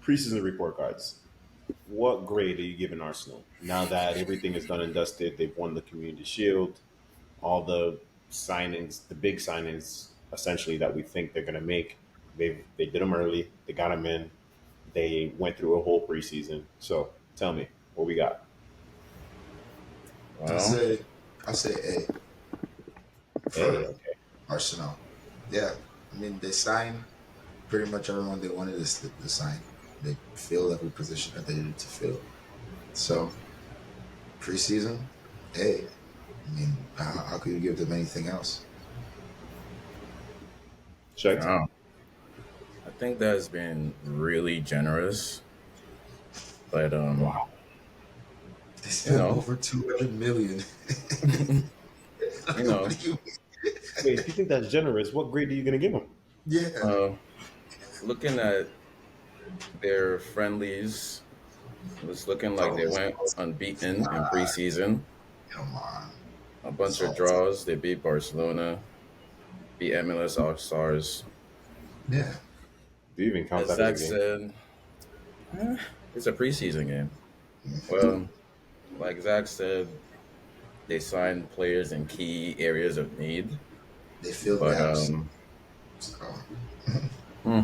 Preseason report cards. What grade are you giving Arsenal now that everything is done and dusted? They've won the Community Shield, all the signings, the big signings, essentially that we think they're going to make. They did them early. They got them in. They went through a whole preseason. So tell me what we got. I Well, say, I say A Hey, for okay. Arsenal. Yeah, I mean they signed pretty much everyone they wanted to sign. They filled every position that they needed to fill. So preseason, A. I mean, how could you give them anything else? Checked. wow. I think that's been really generous, but Wow. They you spent know, over 200 million. you know, What do you Wait, if you think that's generous, what grade are you going to give them? Yeah. uh, looking at their friendlies, it's looking like they Oh, went unbeaten in nah, preseason. come on. A It's bunch of all draws. They beat Barcelona, beat MLS All Stars. yeah. Do you even count As that as a Zach game? said, eh, it's a preseason game. Mhm. Well, like Zach said, they signed players in key areas of need, They fill but gaps. So, hmm,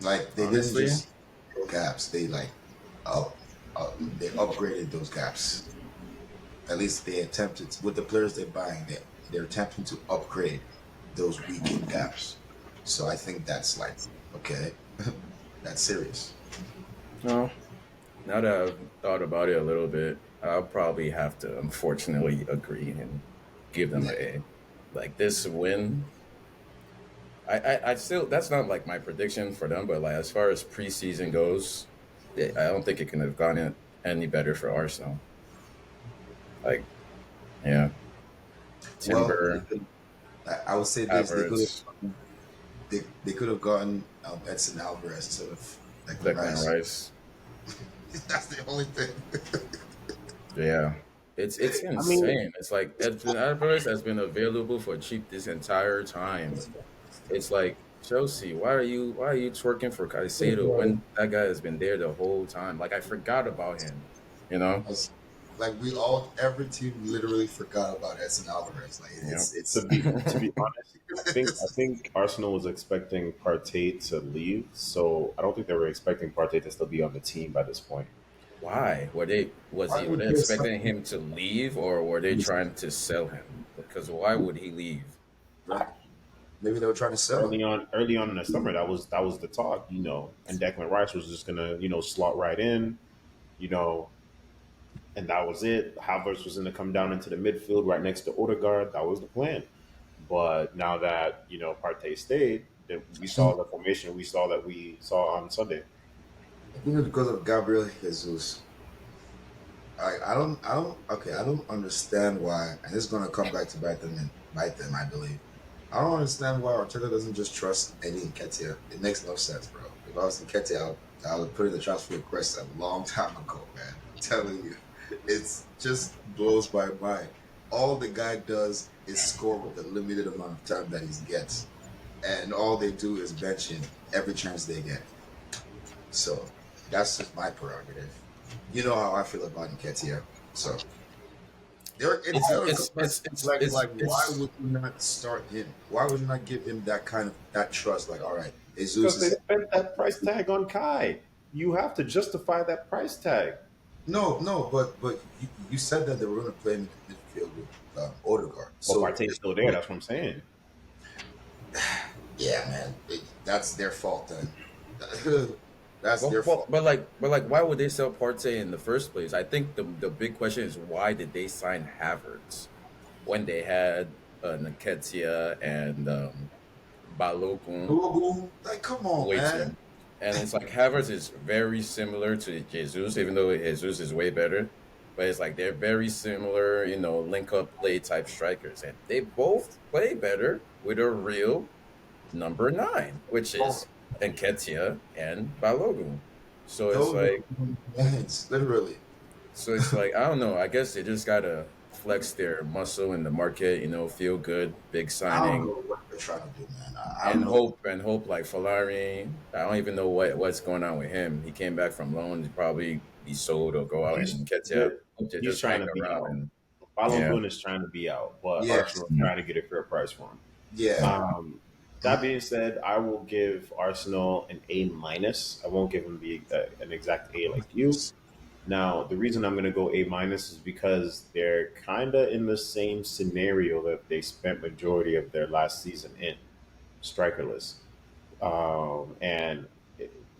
like they didn't honestly, just fill gaps. They up, they upgraded those gaps. At least they attempted with the players they're buying. They're attempting to upgrade those weakened gaps. So I think that's like okay, that's serious. no. Now that I've thought about it a little bit, I'll probably have to unfortunately agree and give them Yeah. an A. Like this win, I still that's not like my prediction for them, but like as far as preseason goes, I don't think it can have gone any better for Arsenal. Like, yeah, Well, Timber, I would say this: Havertz, they could have gotten Edson Alvarez instead of Declan Declan Rice. Rice. That's the only thing. Yeah, it's I mean, insane. It's like Edwin Alvarez has been available for cheap this entire time. It's like Chelsea. Why are you twerking for Caicedo when that guy has been there the whole time? Like I forgot about him. You know. As- like every team literally forgot about Edson Alvarez. Like Yeah. to be honest, I think Arsenal was expecting Partey to leave, so I don't think they were expecting Partey to still be on the team by this point. Why why were would they they expecting him to leave or were they trying to sell him? Because why would he leave? right? Maybe they were trying to sell him. Early on in the summer, that was the talk, and Declan Rice was just gonna, slot right in, you know, and that was it. Havertz was gonna come down into the midfield right next to Odegaard. That was the plan. But now that Partey stayed, then we saw the formation we saw on Sunday. I think it's because of Gabriel Jesus. I don't understand why, and it's gonna come back to bite them, I believe. I don't understand why Arteta doesn't just trust any Nketiah. It makes no sense, bro. If I was Nketiah, I would put in the transfer request a long time ago, man. I'm telling you, it's just blows my mind. All the guy does is score with the limited amount of time that he gets, and all they do is bench him every chance they get. So that's just my prerogative. You know how I feel about Nketiah. So it's It's gonna come it's back. it's it's Like, it's why it's would you not start him? Why would you not give him that kind of that trust? Like, all right, Jesus Because they is spent that price tag on Kai. You have to justify that price tag. no, but you said that they were gonna play him in the midfield with Odegaard. But So Partey's still there. That's what I'm saying. yeah, man, that's their fault then. That's well, their well, fault. but like, why would they sell Partey in the first place? I think the big question is why did they sign Havertz when they had Nketiah and Balogun Like, come on, man. waiting? And it's like Havertz is very similar to Jesus, even though Jesus is way better. But it's like they're very similar, link up play type strikers, and they both play better with a real number nine, which Bro, is Nketiah and Balogun. So it's those like are hands, literally. I don't know. I guess they just gotta. flex their muscle in the market. Feel good, big I don't signing, know what they're trying to do, man. I don't and know. hope like Falari. I don't even know what's going on with him. He came back from loan. He'd probably be sold or go out, He's and Ketia they're- hope they he's just trying hang to be around. out. And yeah, Balogun is trying to be out, but Yes, Arsenal is trying to get a fair price for him. yeah. That being said, I will give Arsenal an A minus. I won't give them an exact A like you. Now, the reason I'm going to go A minus is because they're kind of in the same scenario that they spent majority of their last season in, strikerless. And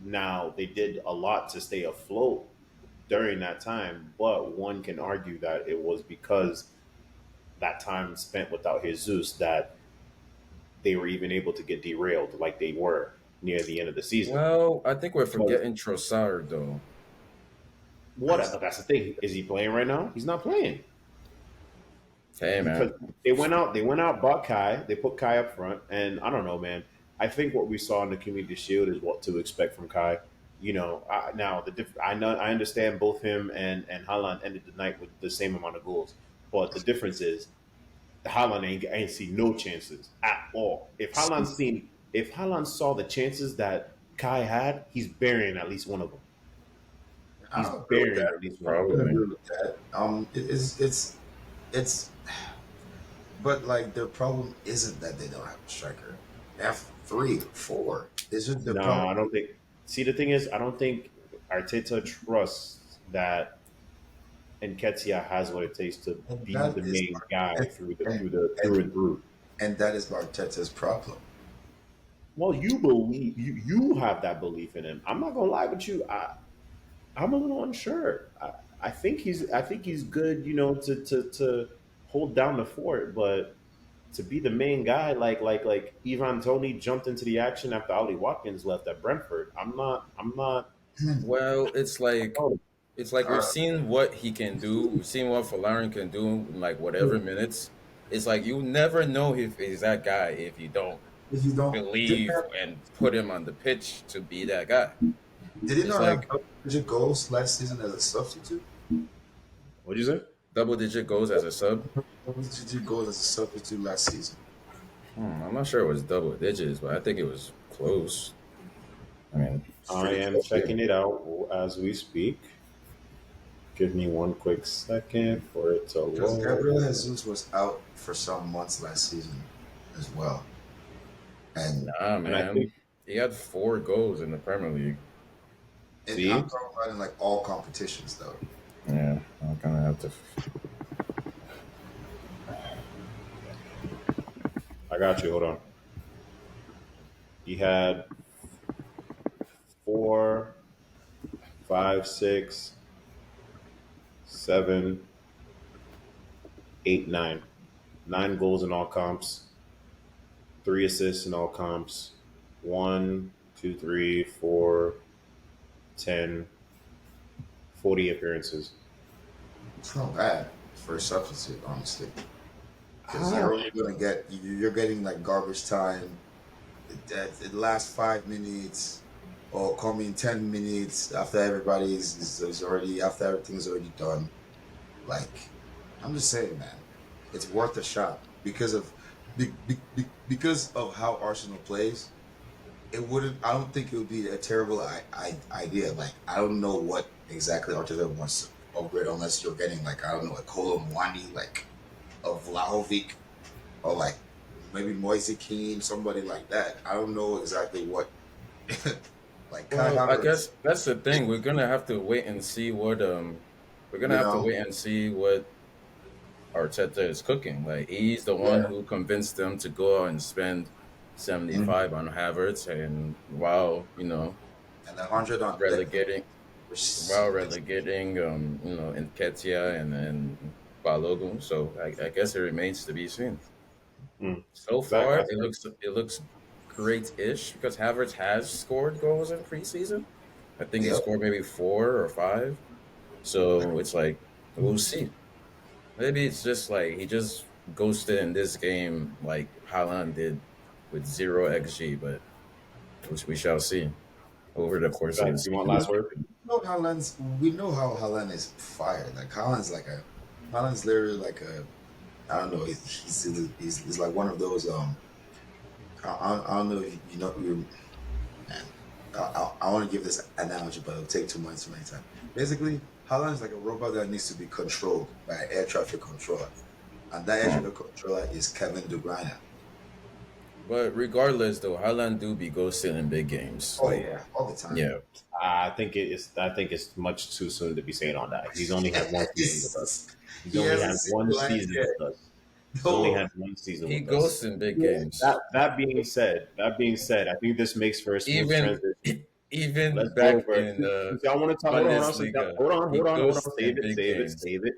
now they did a lot to stay afloat during that time, but one can argue that it was because that time spent without Jesus that they were even able to get derailed like they were near the end of the season. well, I think we're Because forgetting Trossard though. what? But that's the thing. Is he playing right now? He's not playing Hey because man, they went out. They went out, bought Kai. They put Kai up front, and I don't know, man. I think what we saw in the Community Shield is what to expect from Kai. Now I know I understand both him and Haaland ended the night with the same amount of goals, but the difference is Haaland ain't see no chances at all. If Haaland saw the chances that Kai had, he's burying at least one of them. I He's don't agree with burying that. at least one of I them. don't probably. agree with that. It's, but like their problem isn't that they don't have a striker. They have three, four. It's just the No, problem, I don't think. See, the thing is, I don't think Arteta trusts that Nketiah has what it takes to and be that the is, main guy and through and through. and that is Arteta's problem. Well, you have that belief in him. I'm not gonna lie with you. I'm a little unsure. I think he's good, to hold down the fort, but to be the main guy, like Ivan Tony jumped into the action after Ollie Watkins left at Brentford. I'm not. Well, Oh, it's like we've Uh, seen what he can do. We've seen what Falarin can do in like whatever minutes. It's like you never know if he's that guy if you don't if you don't, believe and put him on the pitch to be that guy. did he It's not have like double-digit goals last season as a substitute? what'd you say? double digit goals as a sub. Double-digit goals as a substitute last season. I'm not sure it was double digits, but I think it was close. I mean, It's I pretty am close. checking it out as we speak. Give me one quick second for it to Because Gabriel load. Jesus was out for some months last season as well. And nah, And I think, man, he had 4 goals in the Premier League. I'm see, talking about in like all competitions though. Yeah, I'm gonna have to. I got you. Hold on. He had four, five, six, seven, eight, nine. 9 goals in all comps, 3 assists in all comps. One, two, three, four, 10, 40 appearances. It's not bad for a substitute, honestly. Because Ah, you're only gonna get you're getting like garbage time. It lasts 5 minutes, or come in 10 minutes after is already after everything's already done. Like, I'm just saying, man, it's worth a shot because of how Arsenal plays. It wouldn't. I don't think it would be a terrible idea. Like, I don't know what exactly Arteta wants to upgrade unless you're getting like, I don't know, like Kolo Muani, like a Vlahovic, or like maybe Moise Keane, somebody like that. I don't know exactly what. Like Kai Well, I Havertz, guess that's the thing. We're gonna have to wait and see what we're gonna you have to know, wait and see what Arteta is cooking. Like he's the one yeah, who convinced them to go out and spend mhm. 75 on Havertz, and while And 100 on deck for relegating for- Nketiah and Balogun. So I guess it remains to be seen. mm. So Zach, far, I it looks great-ish because Havertz has scored goals in preseason. I think he Yep. scored maybe 4 or 5. So it's like we'll see. Maybe it's just like he just ghosted in this game like Haaland did with 0 XG, but we shall see over the course of Zach, the you want season. last word? We know how Haaland is fired. Like Haaland's like a Haaland's literally like I don't know. He's like one of those. I don't know if you know. Man, I want to give this analogy, but it'll take too many times. Basically, Haaland is like a robot that needs to be controlled by an air traffic controller, and that air traffic controller is Kevin De Bruyne. But regardless, though, Haaland do be ghosting in big games. Oh Like, yeah, all the time. yeah, I think it is. I think it's much too soon to be saying on that. He's only had one season with us. He's He only hasn't had seen one the light season yet. with us. He's only No, had one season he with us. ghosts in big games. That being said, I think this makes for a smooth Even transition. even Let's go back over. in Since y'all want to talk, hold on, Bundesliga, hold on, he hold on, hold on. ghosts Save in it, big save it, games. save it.